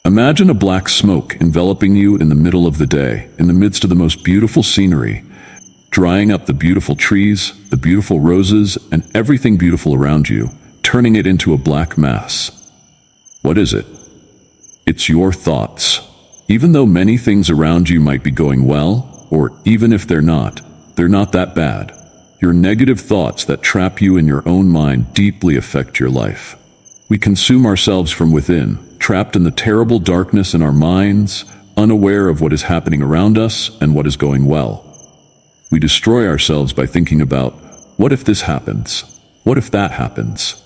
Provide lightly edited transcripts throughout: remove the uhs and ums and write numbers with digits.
Imagine a black smoke enveloping you in the middle of the day, in the midst of the most beautiful scenery, drying up the beautiful trees, the beautiful roses, and everything beautiful around you, turning it into a black mass. What is it? It's your thoughts. Even though many things around you might be going well, or even if they're not that bad. Your negative thoughts that trap you in your own mind deeply affect your life. We consume ourselves from within, trapped in the terrible darkness in our minds, unaware of what is happening around us and what is going well. We destroy ourselves by thinking about, what if this happens? What if that happens?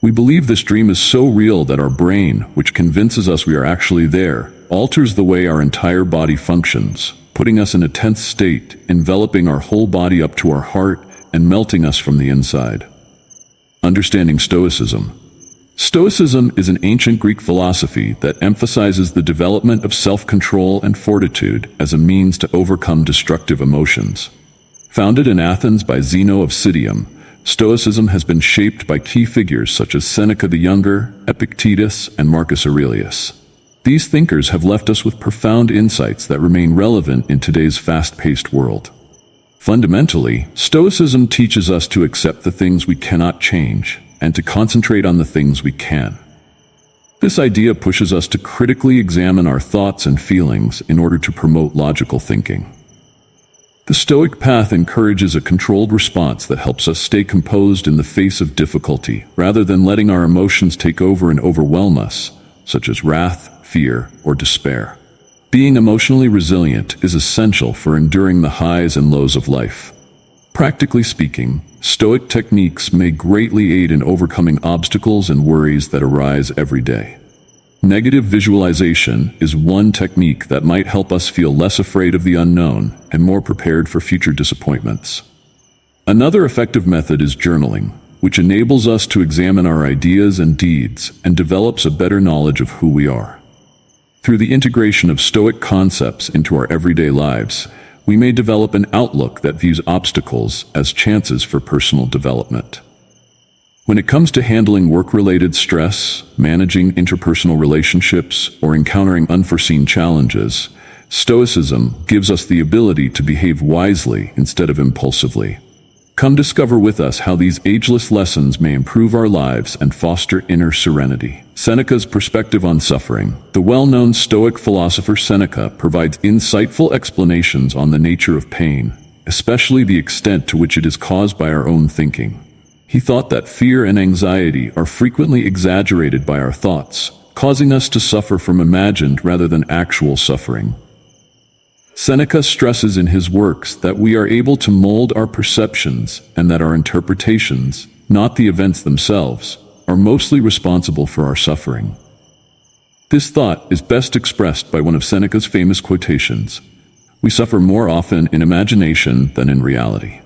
We believe this dream is so real that our brain, which convinces us we are actually there, alters the way our entire body functions, putting us in a tense state, enveloping our whole body up to our heart and melting us from the inside. Understanding Stoicism. Stoicism is an ancient Greek philosophy that emphasizes the development of self-control and fortitude as a means to overcome destructive emotions. Founded in Athens by Zeno of Citium, Stoicism has been shaped by key figures such as Seneca the Younger, Epictetus, and Marcus Aurelius. These thinkers have left us with profound insights that remain relevant in today's fast-paced world. Fundamentally, Stoicism teaches us to accept the things we cannot change and to concentrate on the things we can. This idea pushes us to critically examine our thoughts and feelings in order to promote logical thinking. The Stoic path encourages a controlled response that helps us stay composed in the face of difficulty, rather than letting our emotions take over and overwhelm us, such as wrath, fear, or despair. Being emotionally resilient is essential for enduring the highs and lows of life. Practically speaking, Stoic techniques may greatly aid in overcoming obstacles and worries that arise every day. Negative visualization is one technique that might help us feel less afraid of the unknown and more prepared for future disappointments. Another effective method is journaling, which enables us to examine our ideas and deeds and develops a better knowledge of who we are. Through the integration of Stoic concepts into our everyday lives, we may develop an outlook that views obstacles as chances for personal development. When it comes to handling work-related stress, managing interpersonal relationships, or encountering unforeseen challenges, Stoicism gives us the ability to behave wisely instead of impulsively. Come discover with us how these ageless lessons may improve our lives and foster inner serenity. Seneca's perspective on suffering. The well-known Stoic philosopher Seneca provides insightful explanations on the nature of pain, especially the extent to which it is caused by our own thinking. He thought that fear and anxiety are frequently exaggerated by our thoughts, causing us to suffer from imagined rather than actual suffering. Seneca stresses in his works that we are able to mold our perceptions and that our interpretations, not the events themselves, are mostly responsible for our suffering. This thought is best expressed by one of Seneca's famous quotations: "We suffer more often in imagination than in reality."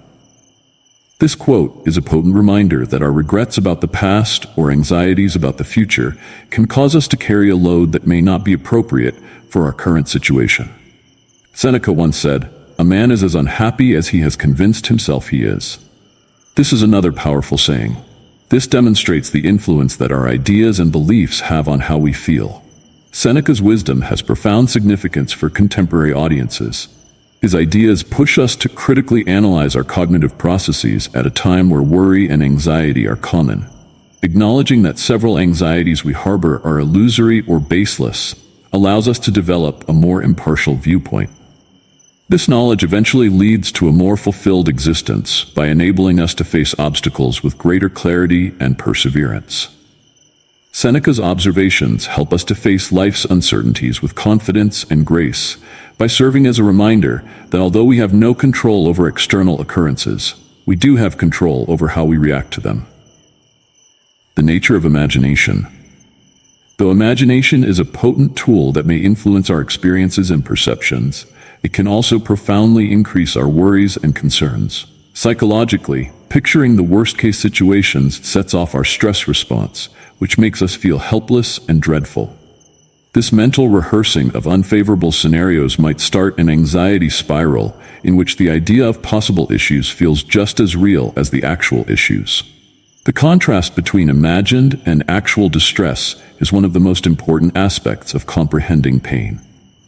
This quote is a potent reminder that our regrets about the past or anxieties about the future can cause us to carry a load that may not be appropriate for our current situation. Seneca once said, "A man is as unhappy as he has convinced himself he is." This is another powerful saying. This demonstrates the influence that our ideas and beliefs have on how we feel. Seneca's wisdom has profound significance for contemporary audiences. His ideas push us to critically analyze our cognitive processes at a time where worry and anxiety are common. Acknowledging that several anxieties we harbor are illusory or baseless allows us to develop a more impartial viewpoint. This knowledge eventually leads to a more fulfilled existence by enabling us to face obstacles with greater clarity and perseverance. Seneca's observations help us to face life's uncertainties with confidence and grace by serving as a reminder that although we have no control over external occurrences, we do have control over how we react to them. The nature of imagination. Though imagination is a potent tool that may influence our experiences and perceptions, it can also profoundly increase our worries and concerns. Psychologically, picturing the worst-case situations sets off our stress response, which makes us feel helpless and dreadful. This mental rehearsing of unfavorable scenarios might start an anxiety spiral in which the idea of possible issues feels just as real as the actual issues. The contrast between imagined and actual distress is one of the most important aspects of comprehending pain.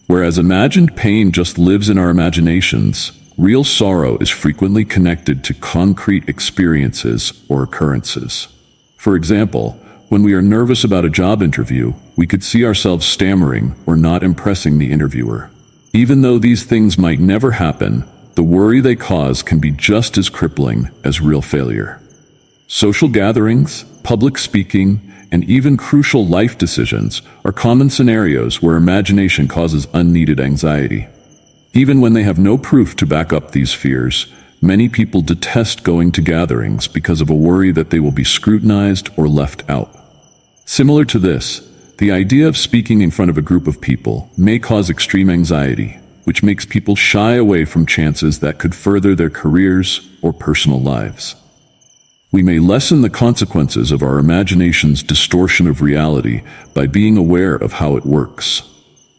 Whereas imagined pain just lives in our imaginations, real sorrow is frequently connected to concrete experiences or occurrences. For example, when we are nervous about a job interview, we could see ourselves stammering or not impressing the interviewer. Even though these things might never happen, the worry they cause can be just as crippling as real failure. Social gatherings, public speaking, and even crucial life decisions are common scenarios where imagination causes unneeded anxiety. Even when they have no proof to back up these fears, many people detest going to gatherings because of a worry that they will be scrutinized or left out. Similar to this, the idea of speaking in front of a group of people may cause extreme anxiety, which makes people shy away from chances that could further their careers or personal lives. We may lessen the consequences of our imagination's distortion of reality by being aware of how it works.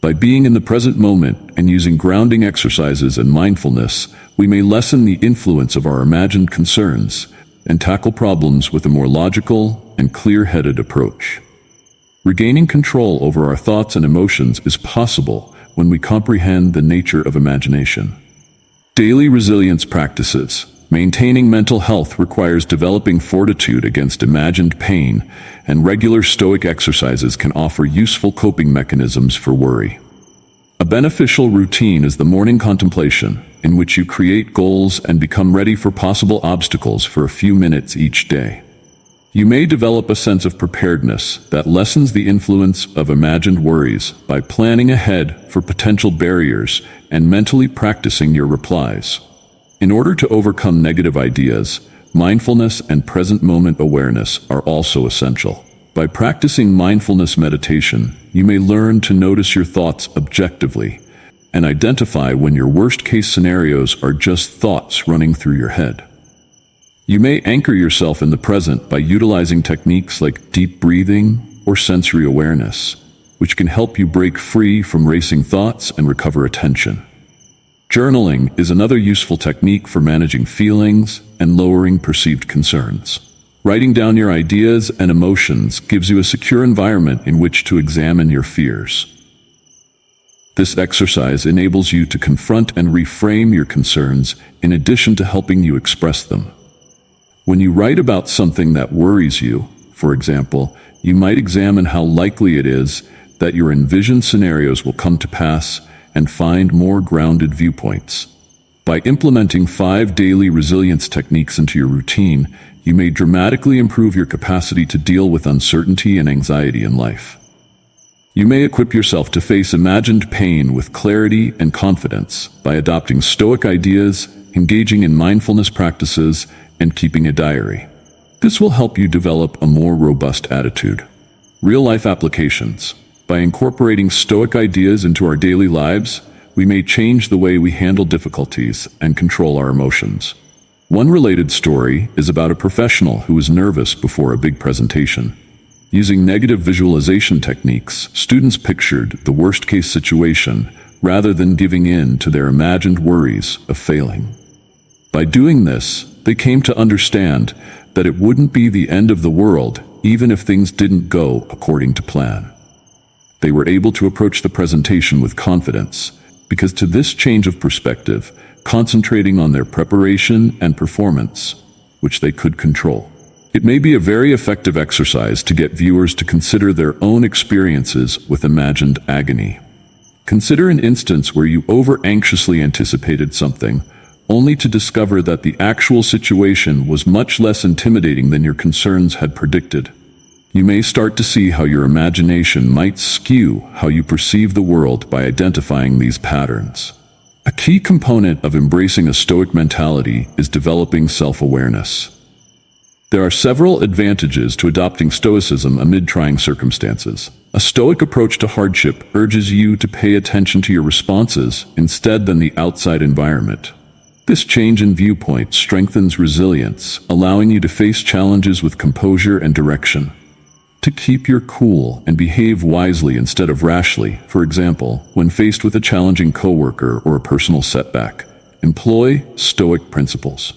By being in the present moment and using grounding exercises and mindfulness, we may lessen the influence of our imagined concerns and tackle problems with a more logical and clear-headed approach. Regaining control over our thoughts and emotions is possible when we comprehend the nature of imagination. Daily resilience practices. Maintaining mental health requires developing fortitude against imagined pain, and regular Stoic exercises can offer useful coping mechanisms for worry. A beneficial routine is the morning contemplation, in which you create goals and become ready for possible obstacles for a few minutes each day. You may develop a sense of preparedness that lessens the influence of imagined worries by planning ahead for potential barriers and mentally practicing your replies. In order to overcome negative ideas, mindfulness and present moment awareness are also essential. By practicing mindfulness meditation, you may learn to notice your thoughts objectively and identify when your worst-case scenarios are just thoughts running through your head. You may anchor yourself in the present by utilizing techniques like deep breathing or sensory awareness, which can help you break free from racing thoughts and recover attention. Journaling is another useful technique for managing feelings and lowering perceived concerns. Writing down your ideas and emotions gives you a secure environment in which to examine your fears. This exercise enables you to confront and reframe your concerns in addition to helping you express them. When you write about something that worries you, for example, you might examine how likely it is that your envisioned scenarios will come to pass and find more grounded viewpoints. By implementing 5 daily resilience techniques into your routine, you may dramatically improve your capacity to deal with uncertainty and anxiety in life. You may equip yourself to face imagined pain with clarity and confidence by adopting Stoic ideas, engaging in mindfulness practices, and keeping a diary. This will help you develop a more robust attitude. Real-life applications. By incorporating Stoic ideas into our daily lives, we may change the way we handle difficulties and control our emotions. One related story is about a professional who was nervous before a big presentation. Using negative visualization techniques, students pictured the worst-case situation rather than giving in to their imagined worries of failing. By doing this, they came to understand that it wouldn't be the end of the world even if things didn't go according to plan. They were able to approach the presentation with confidence because to this change of perspective, concentrating on their preparation and performance, which they could control. It may be a very effective exercise to get viewers to consider their own experiences with imagined agony. Consider an instance where you over-anxiously anticipated something, only to discover that the actual situation was much less intimidating than your concerns had predicted. You may start to see how your imagination might skew how you perceive the world by identifying these patterns. A key component of embracing a Stoic mentality is developing self-awareness. There are several advantages to adopting Stoicism amid trying circumstances. A Stoic approach to hardship urges you to pay attention to your responses instead than the outside environment. This change in viewpoint strengthens resilience, allowing you to face challenges with composure and direction. To keep your cool and behave wisely instead of rashly, for example, when faced with a challenging coworker or a personal setback, employ Stoic principles.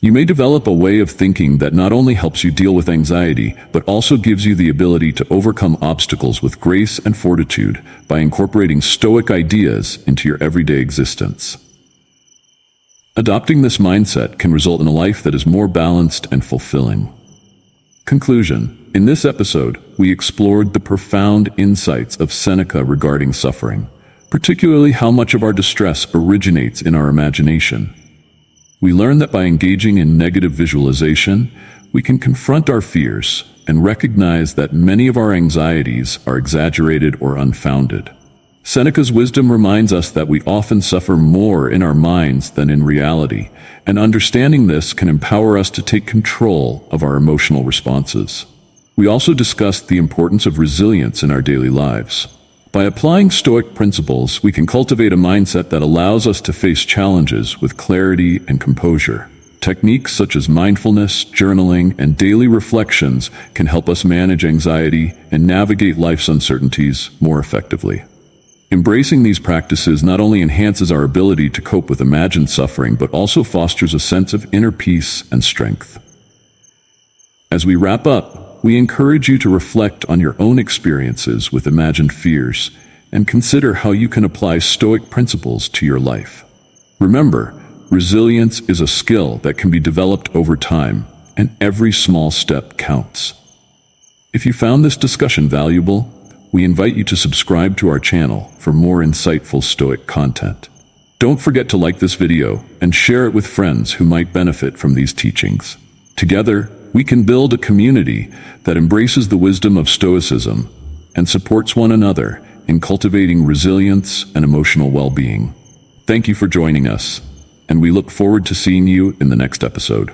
You may develop a way of thinking that not only helps you deal with anxiety, but also gives you the ability to overcome obstacles with grace and fortitude by incorporating Stoic ideas into your everyday existence. Adopting this mindset can result in a life that is more balanced and fulfilling. Conclusion. In this episode, we explored the profound insights of Seneca regarding suffering, particularly how much of our distress originates in our imagination. We learned that by engaging in negative visualization, we can confront our fears and recognize that many of our anxieties are exaggerated or unfounded. Seneca's wisdom reminds us that we often suffer more in our minds than in reality, and understanding this can empower us to take control of our emotional responses. We also discussed the importance of resilience in our daily lives. By applying Stoic principles, we can cultivate a mindset that allows us to face challenges with clarity and composure. Techniques such as mindfulness, journaling, and daily reflections can help us manage anxiety and navigate life's uncertainties more effectively. Embracing these practices not only enhances our ability to cope with imagined suffering, but also fosters a sense of inner peace and strength. As we wrap up, we encourage you to reflect on your own experiences with imagined fears and consider how you can apply Stoic principles to your life. Remember, resilience is a skill that can be developed over time, and every small step counts. If you found this discussion valuable, we invite you to subscribe to our channel for more insightful Stoic content. Don't forget to like this video and share it with friends who might benefit from these teachings. Together, we can build a community that embraces the wisdom of Stoicism and supports one another in cultivating resilience and emotional well-being. Thank you for joining us, and we look forward to seeing you in the next episode.